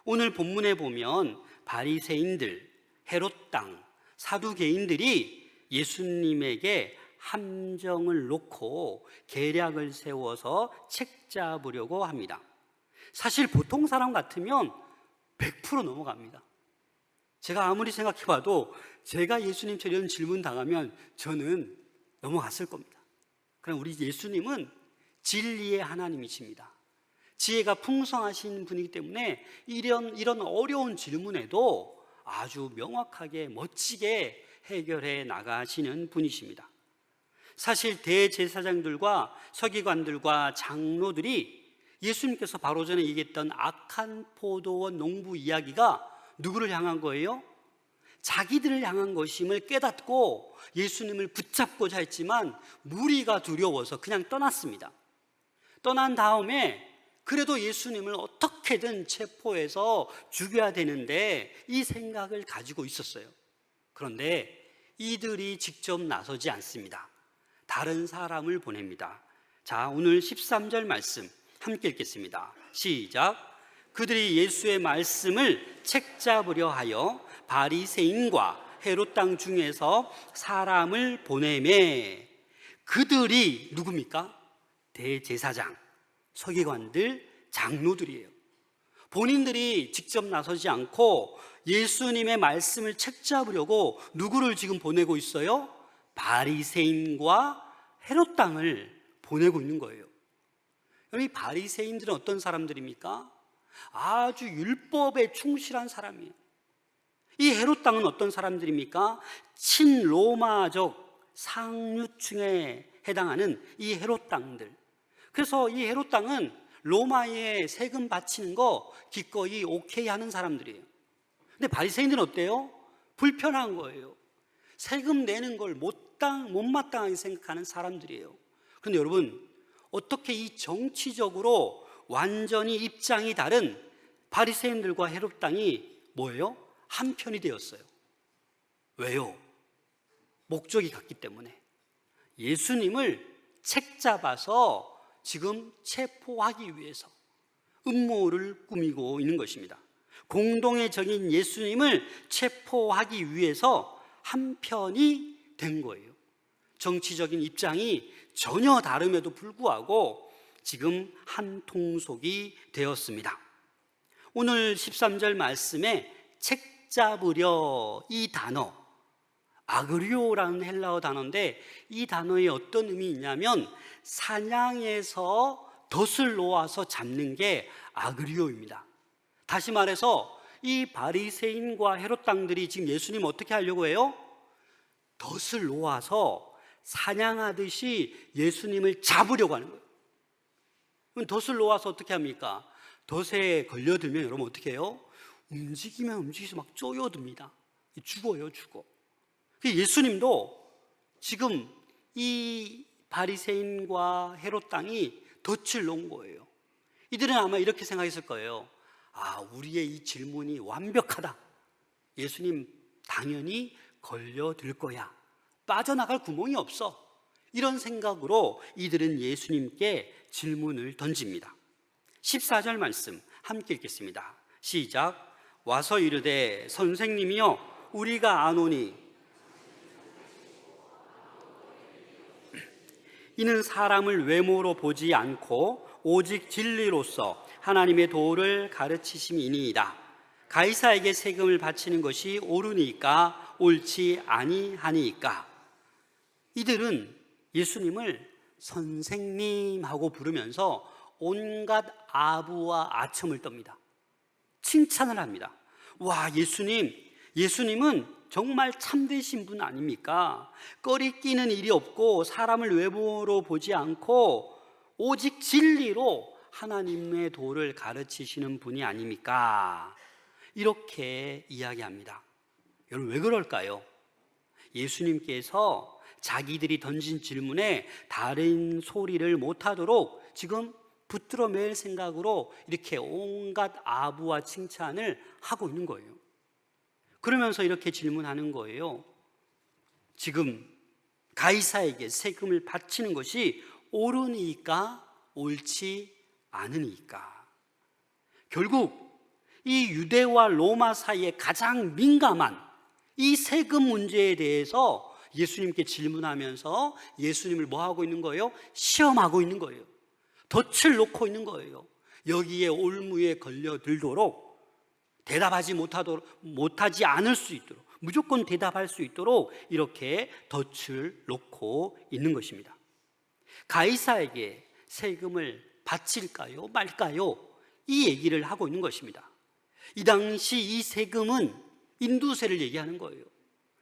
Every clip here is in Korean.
오늘 본문에 보면 바리새인들, 헤롯 당, 사두개인들이 예수님에게 함정을 놓고 계략을 세워서 책 잡으려고 합니다. 사실 보통 사람 같으면 100% 넘어갑니다. 제가 아무리 생각해봐도 제가 예수님처럼 이런 질문 당하면 저는 넘어갔을 겁니다. 그럼 우리 예수님은 진리의 하나님이십니다. 지혜가 풍성하신 분이기 때문에 이런 어려운 질문에도 아주 명확하게 멋지게 해결해 나가시는 분이십니다. 사실 대제사장들과 서기관들과 장로들이 예수님께서 바로 전에 얘기했던 악한 포도원 농부 이야기가 누구를 향한 거예요? 자기들을 향한 것임을 깨닫고 예수님을 붙잡고자 했지만 무리가 두려워서 그냥 떠났습니다. 떠난 다음에 그래도 예수님을 어떻게든 체포해서 죽여야 되는데 이 생각을 가지고 있었어요. 그런데 이들이 직접 나서지 않습니다. 다른 사람을 보냅니다. 자, 오늘 13절 말씀 함께 읽겠습니다. 시작. 그들이 예수의 말씀을 책잡으려 하여 바리새인과 헤롯 당 중에서 사람을 보내매. 그들이 누굽니까? 대제사장, 서기관들, 장로들이에요. 본인들이 직접 나서지 않고 예수님의 말씀을 책잡으려고 누구를 지금 보내고 있어요? 바리새인과 헤롯 당을 보내고 있는 거예요. 이 바리새인들은 어떤 사람들입니까? 아주 율법에 충실한 사람이에요. 이 헤롯 당은 어떤 사람들입니까? 친로마적 상류층에 해당하는 이 헤롯 당들. 그래서 이 헤롯 당은 로마에 세금 바치는 거 기꺼이 오케이 하는 사람들이에요. 근데 바리새인들은 어때요? 불편한 거예요. 세금 내는 걸 못마땅하게 생각하는 사람들이에요. 그런데 여러분, 어떻게 이 정치적으로 완전히 입장이 다른 바리새인들과 헤롯 당이 뭐예요? 한편이 되었어요. 왜요? 목적이 같기 때문에. 예수님을 책잡아서 지금 체포하기 위해서 음모를 꾸미고 있는 것입니다. 공동의 적인 예수님을 체포하기 위해서 한편이 된 거예요. 정치적인 입장이 전혀 다름에도 불구하고 지금 한 통속이 되었습니다. 오늘 13절 말씀에 책잡으려, 이 단어 아그리오라는 헬라어 단어인데 이 단어에 어떤 의미 있냐면 사냥에서 덫을 놓아서 잡는 게 아그리오입니다. 다시 말해서 이 바리새인과 헤롯 당들이 지금 예수님 어떻게 하려고 해요? 덫을 놓아서 사냥하듯이 예수님을 잡으려고 하는 거예요. 그럼 덫을 놓아서 어떻게 합니까? 덫에 걸려들면 여러분 어떻게 해요? 움직이면 움직여서 막 쪼여듭니다. 죽어요, 죽어. 예수님도 지금 이 바리새인과 헤롯 당이 덫을 놓은 거예요. 이들은 아마 이렇게 생각했을 거예요. 아, 우리의 이 질문이 완벽하다. 예수님 당연히 걸려들 거야. 빠져나갈 구멍이 없어. 이런 생각으로 이들은 예수님께 질문을 던집니다. 14절 말씀 함께 읽겠습니다. 시작. 와서 이르되 선생님이여 우리가 아노니 이는 사람을 외모로 보지 않고 오직 진리로서 하나님의 도를 가르치심이니이다. 가이사에게 세금을 바치는 것이 옳으니까 옳지 아니하니까. 이들은 예수님을 선생님하고 부르면서 온갖 아부와 아첨을 떱니다. 칭찬을 합니다. 와, 예수님은 정말 참되신 분 아닙니까? 꺼리끼는 일이 없고 사람을 외모로 보지 않고 오직 진리로 하나님의 도를 가르치시는 분이 아닙니까? 이렇게 이야기합니다. 여러분 왜 그럴까요? 예수님께서 자기들이 던진 질문에 다른 소리를 못하도록 지금 붙들어 맬 생각으로 이렇게 온갖 아부와 칭찬을 하고 있는 거예요. 그러면서 이렇게 질문하는 거예요. 지금 가이사에게 세금을 바치는 것이 옳으니까 옳지 않으니까. 결국 이 유대와 로마 사이에 가장 민감한 이 세금 문제에 대해서 예수님께 질문하면서 예수님을 뭐 하고 있는 거예요? 시험하고 있는 거예요. 덫을 놓고 있는 거예요. 여기에 올무에 걸려들도록 대답하지 못하지 않을 수 있도록, 무조건 대답할 수 있도록 이렇게 덫을 놓고 있는 것입니다. 가이사에게 세금을 바칠까요? 말까요? 이 얘기를 하고 있는 것입니다. 이 당시 이 세금은 인두세를 얘기하는 거예요.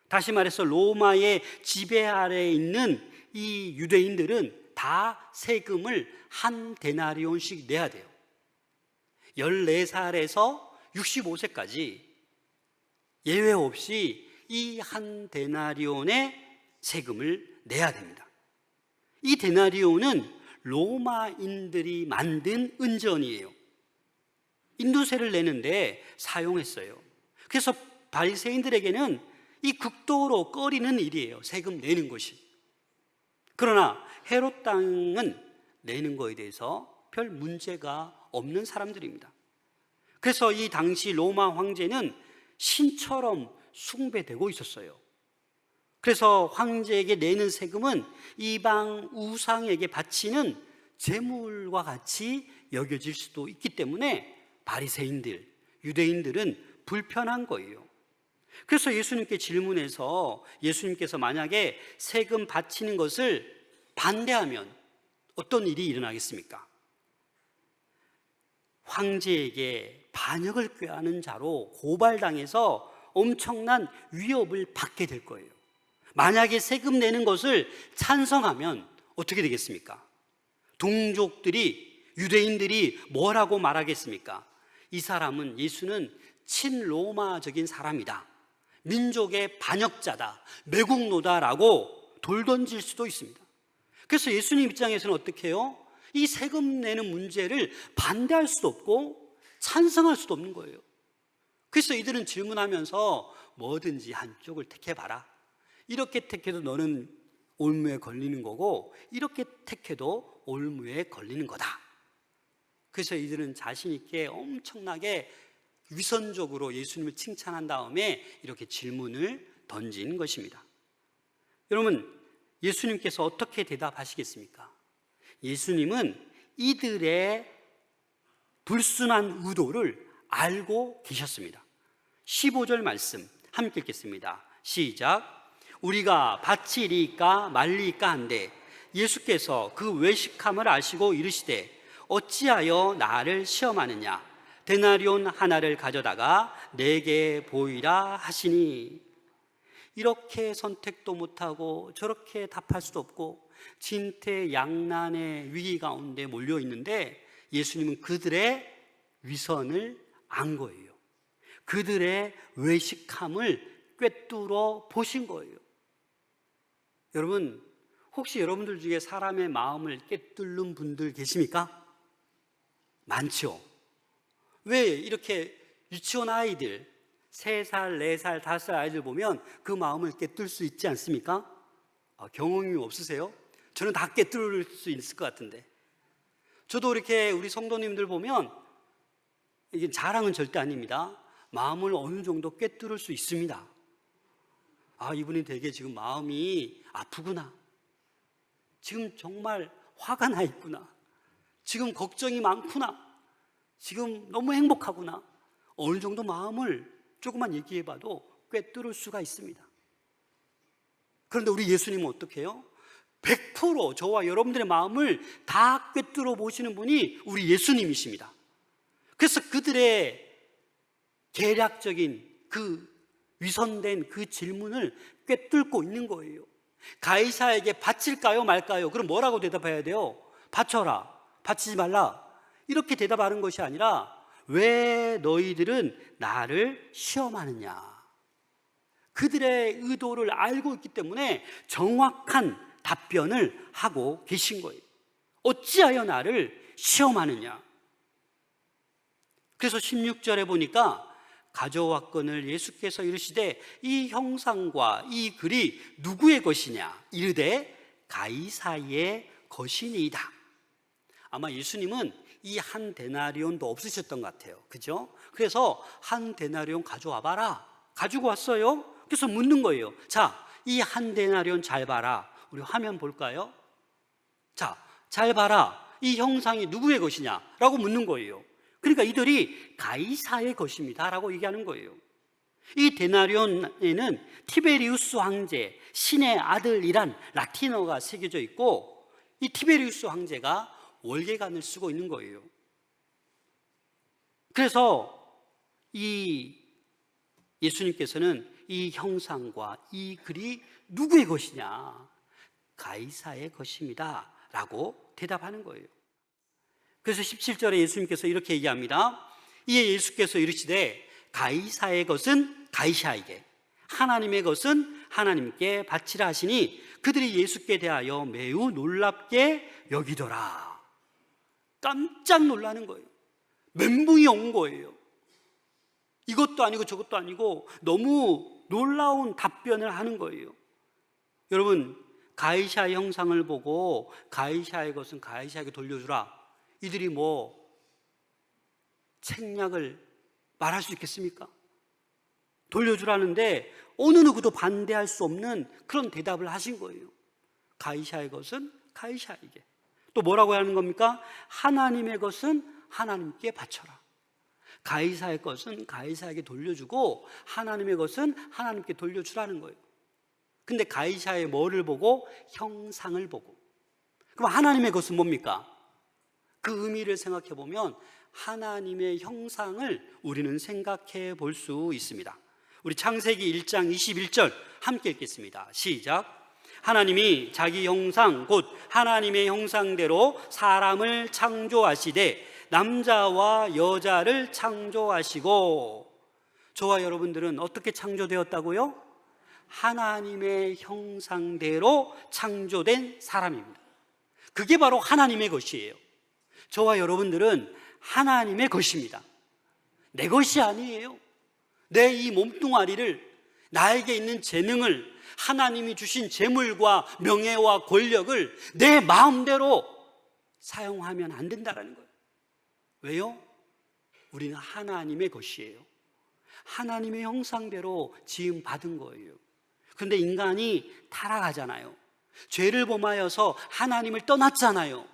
다시 말해서 로마의 지배 아래에 있는 이 유대인들은 다 세금을 한 데나리온씩 내야 돼요. 14살에서 65세까지 예외 없이 이 한 데나리온의 세금을 내야 됩니다. 이 데나리온은 로마인들이 만든 은전이에요. 인두세를 내는데 사용했어요. 그래서 바리새인들에게는 이 극도로 꺼리는 일이에요. 세금 내는 것이. 그러나 헤롯 땅은 내는 것에 대해서 별 문제가 없는 사람들입니다. 그래서 이 당시 로마 황제는 신처럼 숭배되고 있었어요. 그래서 황제에게 내는 세금은 이방 우상에게 바치는 제물과 같이 여겨질 수도 있기 때문에 바리새인들, 유대인들은 불편한 거예요. 그래서 예수님께 질문해서 예수님께서 만약에 세금 바치는 것을 반대하면 어떤 일이 일어나겠습니까? 황제에게 반역을 꾀하는 자로 고발당해서 엄청난 위협을 받게 될 거예요. 만약에 세금 내는 것을 찬성하면 어떻게 되겠습니까? 동족들이, 유대인들이 뭐라고 말하겠습니까? 이 사람은, 예수는 친로마적인 사람이다, 민족의 반역자다, 매국노다라고 돌 던질 수도 있습니다. 그래서 예수님 입장에서는 어떻게 해요? 이 세금 내는 문제를 반대할 수도 없고 찬성할 수도 없는 거예요. 그래서 이들은 질문하면서 뭐든지 한쪽을 택해봐라, 이렇게 택해도 너는 올무에 걸리는 거고 이렇게 택해도 올무에 걸리는 거다. 그래서 이들은 자신 있게 엄청나게 위선적으로 예수님을 칭찬한 다음에 이렇게 질문을 던진 것입니다. 여러분, 예수님께서 어떻게 대답하시겠습니까? 예수님은 이들의 불순한 의도를 알고 계셨습니다. 15절 말씀 함께 읽겠습니다. 시작. 우리가 바치리까 말리까 한데 예수께서 그 외식함을 아시고 이르시되 어찌하여 나를 시험하느냐? 데나리온 하나를 가져다가 내게 보이라 하시니. 이렇게 선택도 못하고 저렇게 답할 수도 없고 진퇴양난의 위기 가운데 몰려 있는데 예수님은 그들의 위선을 안 거예요. 그들의 외식함을 꿰뚫어 보신 거예요. 여러분, 혹시 여러분들 중에 사람의 마음을 꿰뚫는 분들 계십니까? 많죠. 왜 이렇게 유치원 아이들 3살, 4살, 5살 아이들 보면 그 마음을 꿰뚫을 수 있지 않습니까? 경험이 없으세요? 저는 다 꿰뚫을 수 있을 것 같은데. 저도 이렇게 우리 성도님들 보면, 이게 자랑은 절대 아닙니다, 마음을 어느 정도 꿰뚫을 수 있습니다. 이분이 되게 지금 마음이 아프구나, 지금 정말 화가 나 있구나, 지금 걱정이 많구나, 지금 너무 행복하구나, 어느 정도 마음을 조금만 얘기해봐도 꿰뚫을 수가 있습니다. 그런데 우리 예수님은 어떻게 해요? 100% 저와 여러분들의 마음을 다 꿰뚫어 보시는 분이 우리 예수님이십니다. 그래서 그들의 계략적인 그 위선된 그 질문을 꿰뚫고 있는 거예요. 가이사에게 바칠까요 말까요? 그럼 뭐라고 대답해야 돼요? 바쳐라, 바치지 말라, 이렇게 대답하는 것이 아니라 왜 너희들은 나를 시험하느냐? 그들의 의도를 알고 있기 때문에 정확한 답변을 하고 계신 거예요. 어찌하여 나를 시험하느냐? 그래서 16절에 보니까 가져왔거늘 예수께서 이르시되 이 형상과 이 글이 누구의 것이냐? 이르되 가이사의 것이니이다. 아마 예수님은 이 한 데나리온도 없으셨던 것 같아요. 그죠? 그래서 한 데나리온 가져와 봐라. 가지고 왔어요. 그래서 묻는 거예요. 자, 이 한 데나리온 잘 봐라. 우리 화면 볼까요? 자, 잘 봐라. 이 형상이 누구의 것이냐? 라고 묻는 거예요. 그러니까 이들이 가이사의 것입니다. 라고 얘기하는 거예요. 이 데나리온에는 티베리우스 황제, 신의 아들이란 라틴어가 새겨져 있고, 이 티베리우스 황제가 월계관을 쓰고 있는 거예요. 그래서 이 예수님께서는 이 형상과 이 글이 누구의 것이냐? 가이사의 것입니다. 라고 대답하는 거예요. 그래서 17절에 예수님께서 이렇게 얘기합니다. 이에 예수께서 이르시되 가이사의 것은 가이사에게, 하나님의 것은 하나님께 바치라 하시니 그들이 예수께 대하여 매우 놀랍게 여기더라. 깜짝 놀라는 거예요. 멘붕이 온 거예요. 이것도 아니고 저것도 아니고 너무 놀라운 답변을 하는 거예요. 여러분, 가이사의 형상을 보고 가이사의 것은 가이사에게 돌려주라, 이들이 뭐 책략을 말할 수 있겠습니까? 돌려주라는데 어느 누구도 반대할 수 없는 그런 대답을 하신 거예요. 가이사의 것은 가이사에게. 또 뭐라고 하는 겁니까? 하나님의 것은 하나님께 바쳐라. 가이사의 것은 가이사에게 돌려주고 하나님의 것은 하나님께 돌려주라는 거예요. 근데 가이사의 뭐를 보고? 형상을 보고. 그럼 하나님의 것은 뭡니까? 그 의미를 생각해 보면 하나님의 형상을 우리는 생각해 볼 수 있습니다. 우리 창세기 1장 21절 함께 읽겠습니다. 시작. 하나님이 자기 형상 곧 하나님의 형상대로 사람을 창조하시되 남자와 여자를 창조하시고. 저와 여러분들은 어떻게 창조되었다고요? 하나님의 형상대로 창조된 사람입니다. 그게 바로 하나님의 것이에요. 저와 여러분들은 하나님의 것입니다. 내 것이 아니에요. 내 이 몸뚱아리를, 나에게 있는 재능을, 하나님이 주신 재물과 명예와 권력을 내 마음대로 사용하면 안 된다는 거예요. 왜요? 우리는 하나님의 것이에요. 하나님의 형상대로 지음 받은 거예요. 그런데 인간이 타락하잖아요. 죄를 범하여서 하나님을 떠났잖아요.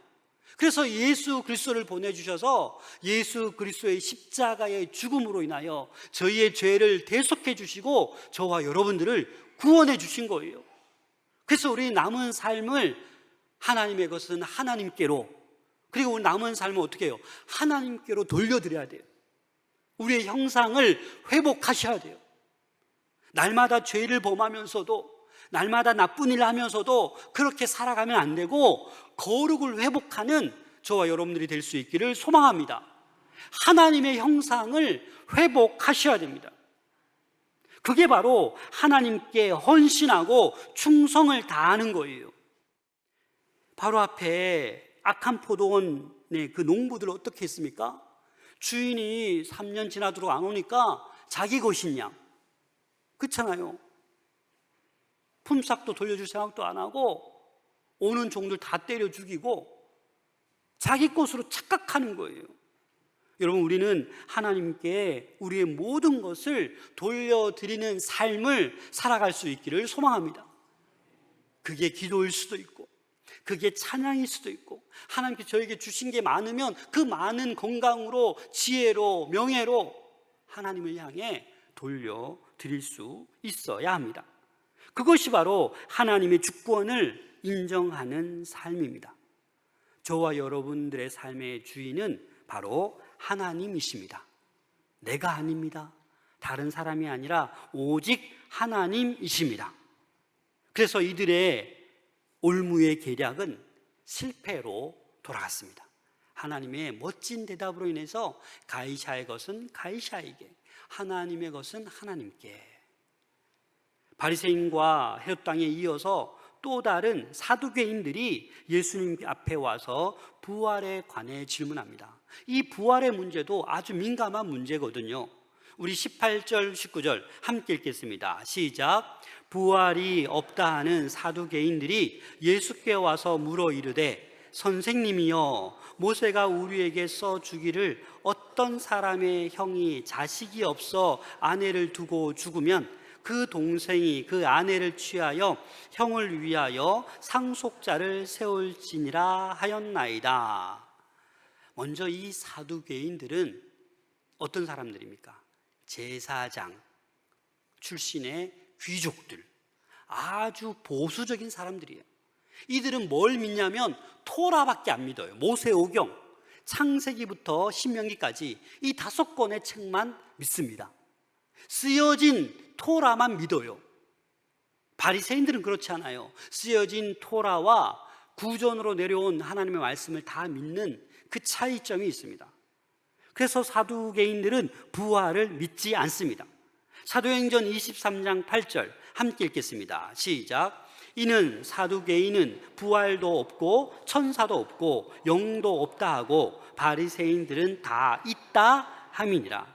그래서 예수 그리스도를 보내주셔서 예수 그리스도의 십자가의 죽음으로 인하여 저희의 죄를 대속해 주시고 저와 여러분들을 구원해 주신 거예요. 그래서 우리 남은 삶을 하나님의 것은 하나님께로, 그리고 우리 남은 삶을 어떻게 해요? 하나님께로 돌려드려야 돼요. 우리의 형상을 회복하셔야 돼요. 날마다 죄를 범하면서도, 날마다 나쁜 일을 하면서도 그렇게 살아가면 안 되고 거룩을 회복하는 저와 여러분들이 될 수 있기를 소망합니다. 하나님의 형상을 회복하셔야 됩니다. 그게 바로 하나님께 헌신하고 충성을 다하는 거예요. 바로 앞에 악한 포도원의 그 농부들 어떻게 했습니까? 주인이 3년 지나도록 안 오니까 자기 것인 양, 그렇잖아요. 품삯도 돌려줄 생각도 안 하고 오는 종들 다 때려 죽이고 자기 것으로 착각하는 거예요. 여러분, 우리는 하나님께 우리의 모든 것을 돌려드리는 삶을 살아갈 수 있기를 소망합니다. 그게 기도일 수도 있고, 그게 찬양일 수도 있고, 하나님께 저에게 주신 게 많으면 그 많은 건강으로, 지혜로, 명예로 하나님을 향해 돌려드릴 수 있어야 합니다. 그것이 바로 하나님의 주권을 인정하는 삶입니다. 저와 여러분들의 삶의 주인은 바로 하나님이십니다. 내가 아닙니다. 다른 사람이 아니라 오직 하나님이십니다. 그래서 이들의 올무의 계략은 실패로 돌아갔습니다. 하나님의 멋진 대답으로 인해서 가이사의 것은 가이사에게, 하나님의 것은 하나님께. 바리새인과 헤롯 당에 이어서 또 다른 사두개인들이 예수님 앞에 와서 부활에 관해 질문합니다. 이 부활의 문제도 아주 민감한 문제거든요. 우리 18절, 19절 함께 읽겠습니다. 시작. 부활이 없다 하는 사두개인들이 예수께 와서 물어 이르되 선생님이여, 모세가 우리에게 써주기를 어떤 사람의 형이 자식이 없어 아내를 두고 죽으면 그 동생이 그 아내를 취하여 형을 위하여 상속자를 세울지니라 하였나이다. 먼저 이 사두개인들은 어떤 사람들입니까? 제사장 출신의 귀족들, 아주 보수적인 사람들이에요. 이들은 뭘 믿냐면 토라밖에 안 믿어요. 모세오경, 창세기부터 신명기까지 이 5권의 책만 믿습니다. 쓰여진 토라만 믿어요. 바리새인들은 그렇지 않아요. 쓰여진 토라와 구전으로 내려온 하나님의 말씀을 다 믿는 그 차이점이 있습니다. 그래서 사두개인들은 부활을 믿지 않습니다. 사도행전 23장 8절 함께 읽겠습니다. 시작. 이는 사두개인은 부활도 없고 천사도 없고 영도 없다 하고 바리새인들은 다 있다 함이니라.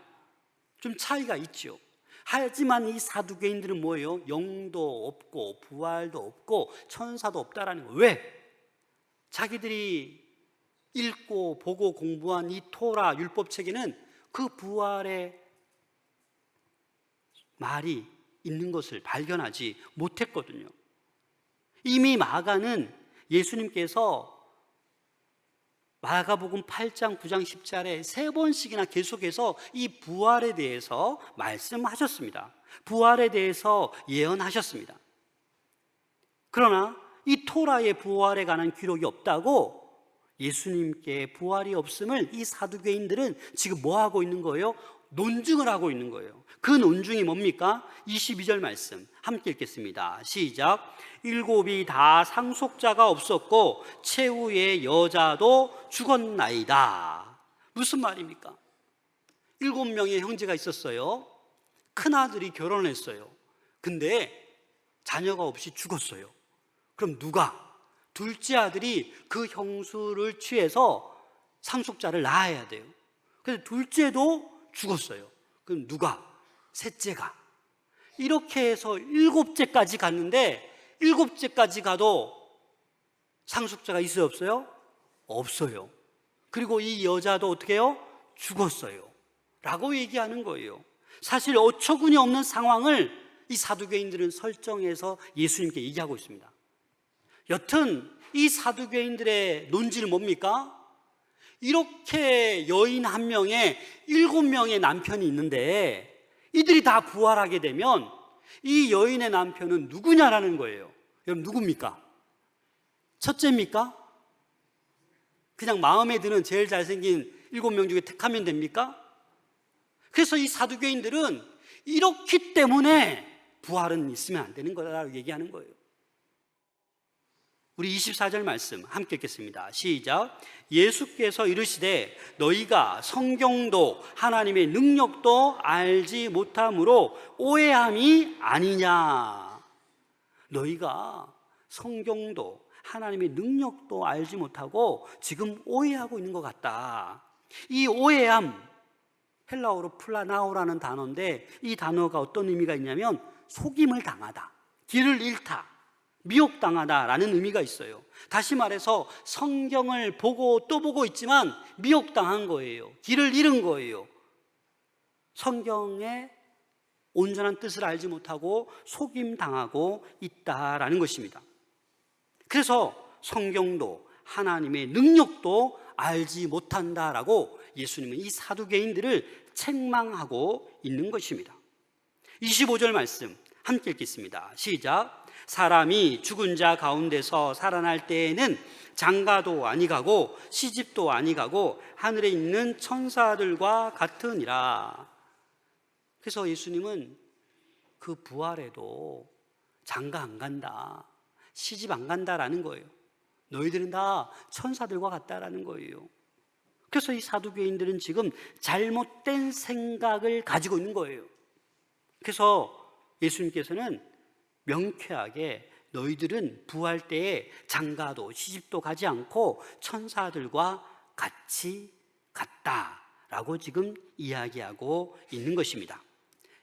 좀 차이가 있죠. 하지만 이 사두개인들은 뭐예요? 영도 없고 부활도 없고 천사도 없다라는 거예요. 왜? 자기들이 읽고 보고 공부한 이 토라 율법책에는 그 부활의 말이 있는 것을 발견하지 못했거든요. 이미 마가는 예수님께서 마가복음 8장, 9장, 10절에 3번씩이나 계속해서 이 부활에 대해서 말씀하셨습니다. 부활에 대해서 예언하셨습니다. 그러나 이 토라의 부활에 관한 기록이 없다고 예수님께 부활이 없음을 이 사두개인들은 지금 뭐 하고 있는 거예요? 논증을 하고 있는 거예요. 그 논증이 뭡니까? 22절 말씀 함께 읽겠습니다. 시작. 7이 다 상속자가 없었고 최후의 여자도 죽었나이다. 무슨 말입니까? 7명의 형제가 있었어요. 큰아들이 결혼했어요. 근데 자녀가 없이 죽었어요. 그럼 누가? 둘째 아들이 그 형수를 취해서 상속자를 낳아야 돼요. 그래서 둘째도 죽었어요. 그럼 누가? 셋째가. 이렇게 해서 7째까지 갔는데 7째까지 가도 상속자가 있어요, 없어요? 없어요. 그리고 이 여자도 어떻게 해요? 죽었어요 라고 얘기하는 거예요. 사실 어처구니 없는 상황을 이 사두개인들은 설정해서 예수님께 얘기하고 있습니다. 여튼 이 사두개인들의 논지는 뭡니까? 이렇게 여인 한 명에 7명의 남편이 있는데 이들이 다 부활하게 되면 이 여인의 남편은 누구냐라는 거예요. 여러분 누굽니까? 첫째입니까? 그냥 마음에 드는 제일 잘생긴 7명 중에 택하면 됩니까? 그래서 이 사두개인들은 이렇기 때문에 부활은 있으면 안 되는 거라고 얘기하는 거예요. 우리 24절 말씀 함께 읽겠습니다. 시작. 예수께서 이르시되 너희가 성경도 하나님의 능력도 알지 못함으로 오해함이 아니냐. 너희가 성경도 하나님의 능력도 알지 못하고 지금 오해하고 있는 것 같다. 이 오해함, 헬라어로 플라나오라는 단어인데 이 단어가 어떤 의미가 있냐면 속임을 당하다, 길을 잃다, 미혹당하다라는 의미가 있어요. 다시 말해서 성경을 보고 또 보고 있지만 미혹당한 거예요. 길을 잃은 거예요. 성경의 온전한 뜻을 알지 못하고 속임당하고 있다라는 것입니다. 그래서 성경도 하나님의 능력도 알지 못한다라고 예수님은 이 사두개인들을 책망하고 있는 것입니다. 25절 말씀 함께 읽겠습니다. 시작. 사람이 죽은 자 가운데서 살아날 때에는 장가도 아니가고 시집도 아니가고 하늘에 있는 천사들과 같으니라. 그래서 예수님은 그 부활에도 장가 안 간다, 시집 안 간다라는 거예요. 너희들은 다 천사들과 같다라는 거예요. 그래서 이 사두개인들은 지금 잘못된 생각을 가지고 있는 거예요. 그래서 예수님께서는 명쾌하게 너희들은 부활 때에 장가도 시집도 가지 않고 천사들과 같이 갔다라고 지금 이야기하고 있는 것입니다.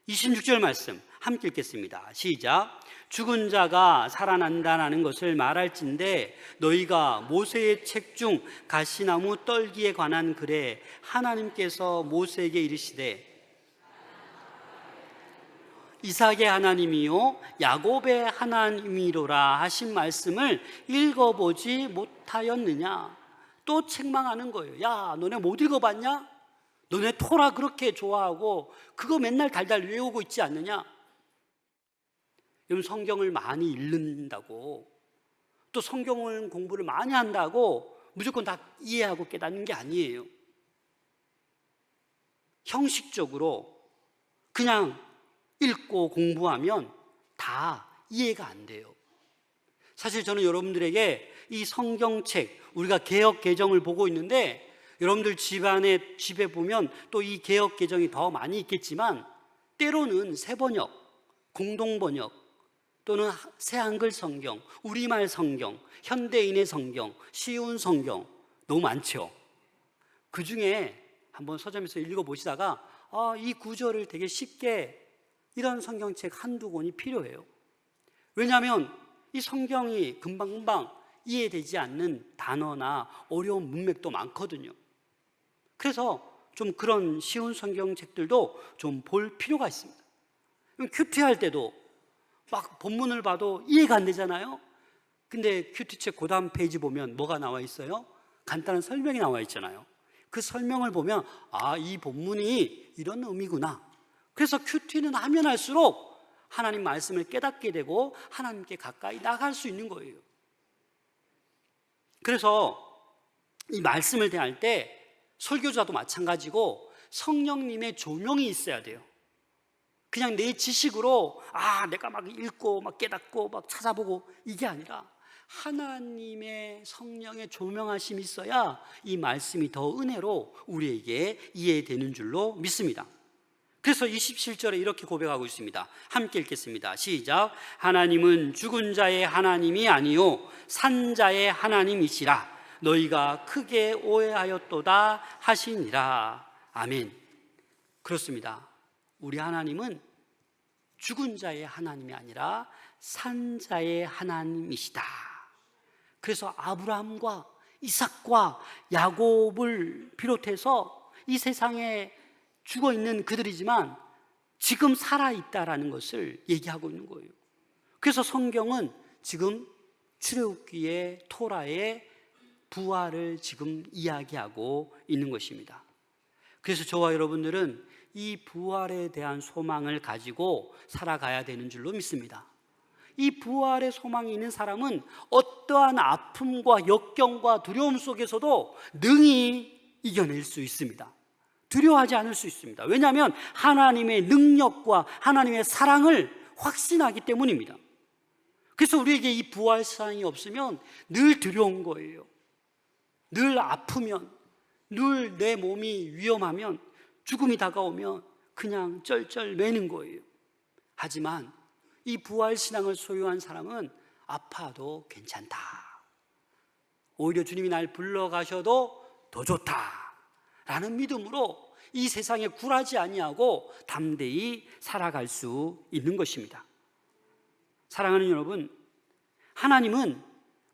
26절 말씀 함께 읽겠습니다. 시작. 죽은 자가 살아난다는 것을 말할진대 너희가 모세의 책 중 가시나무 떨기에 관한 글에 하나님께서 모세에게 이르시되 이삭의 하나님이요 야곱의 하나님이로라 하신 말씀을 읽어보지 못하였느냐. 또 책망하는 거예요. 야, 너네 못 읽어봤냐? 너네 토라 그렇게 좋아하고 그거 맨날 달달 외우고 있지 않느냐? 여러분, 성경을 많이 읽는다고 또 성경을 공부를 많이 한다고 무조건 다 이해하고 깨닫는 게 아니에요. 형식적으로 그냥 읽고 공부하면 다 이해가 안 돼요. 사실 저는 여러분들에게 이 성경책, 우리가 개역 개정을 보고 있는데 여러분들 집에 보면 또 이 개역 개정이 더 많이 있겠지만 때로는 새번역, 공동번역 또는 새한글 성경, 우리말 성경, 현대인의 성경, 쉬운 성경 너무 많죠. 그 중에 한번 서점에서 읽어보시다가 이 구절을 되게 쉽게 이런 성경책 한두 권이 필요해요. 왜냐하면 이 성경이 금방금방 이해되지 않는 단어나 어려운 문맥도 많거든요. 그래서 좀 그런 쉬운 성경책들도 좀 볼 필요가 있습니다. 큐티할 때도 막 본문을 봐도 이해가 안 되잖아요. 근데 큐티책 고단 페이지 보면 뭐가 나와 있어요? 간단한 설명이 나와 있잖아요. 그 설명을 보면 이 본문이 이런 의미구나. 그래서 큐티는 하면 할수록 하나님 말씀을 깨닫게 되고 하나님께 가까이 나갈 수 있는 거예요. 그래서 이 말씀을 대할 때 설교자도 마찬가지고 성령님의 조명이 있어야 돼요. 그냥 내 지식으로 내가 막 읽고 막 깨닫고 막 찾아보고 이게 아니라 하나님의 성령의 조명하심이 있어야 이 말씀이 더 은혜로 우리에게 이해되는 줄로 믿습니다. 그래서 27절에 이렇게 고백하고 있습니다. 함께 읽겠습니다. 시작. 하나님은 죽은 자의 하나님이 아니요 산 자의 하나님이시라 너희가 크게 오해하였도다 하시니라. 아멘. 그렇습니다. 우리 하나님은 죽은 자의 하나님이 아니라 산 자의 하나님이시다. 그래서 아브라함과 이삭과 야곱을 비롯해서 이 세상에 죽어 있는 그들이지만 지금 살아있다라는 것을 얘기하고 있는 거예요. 그래서 성경은 지금 출애굽기의 토라의 부활을 지금 이야기하고 있는 것입니다. 그래서 저와 여러분들은 이 부활에 대한 소망을 가지고 살아가야 되는 줄로 믿습니다. 이 부활의 소망이 있는 사람은 어떠한 아픔과 역경과 두려움 속에서도 능히 이겨낼 수 있습니다. 두려워하지 않을 수 있습니다. 왜냐하면 하나님의 능력과 하나님의 사랑을 확신하기 때문입니다. 그래서 우리에게 이 부활 사랑이 없으면 늘 두려운 거예요. 늘 아프면, 늘 내 몸이 위험하면, 죽음이 다가오면 그냥 쩔쩔매는 거예요. 하지만 이 부활 신앙을 소유한 사람은 아파도 괜찮다. 오히려 주님이 날 불러가셔도 더 좋다 라는 믿음으로 이 세상에 굴하지 아니하고 담대히 살아갈 수 있는 것입니다. 사랑하는 여러분, 하나님은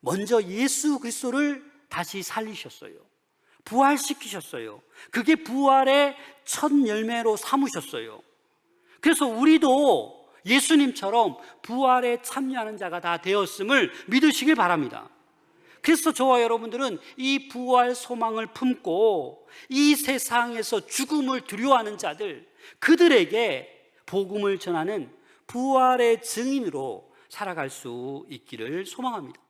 먼저 예수 그리스도를 다시 살리셨어요. 부활시키셨어요. 그게 부활의 첫 열매로 삼으셨어요. 그래서 우리도 예수님처럼 부활에 참여하는 자가 다 되었음을 믿으시길 바랍니다. 그래서 저와 여러분들은 이 부활 소망을 품고 이 세상에서 죽음을 두려워하는 자들, 그들에게 복음을 전하는 부활의 증인으로 살아갈 수 있기를 소망합니다.